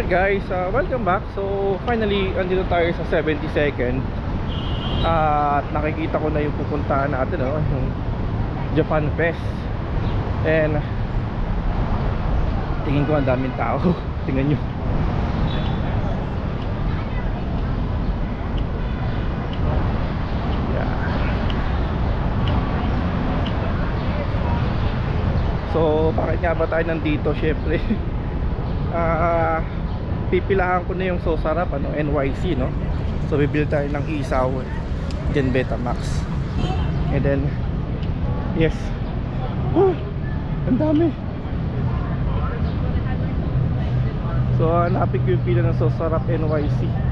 Alright guys, welcome back. So finally, andito tayo sa 72nd. At nakikita ko na yung pupuntahan natin, yung Japan Fest. And tingin ko ang daming tao. Tingnan nyo. Yeah. So bakit nga ba tayo nandito? Syempre pipilahan ko na yung So Sarap NYC, no? So bibili tayo ng isaw Gen Betamax. And then yes, ang dami. So hanapin ko yung pila ng So Sarap NYC.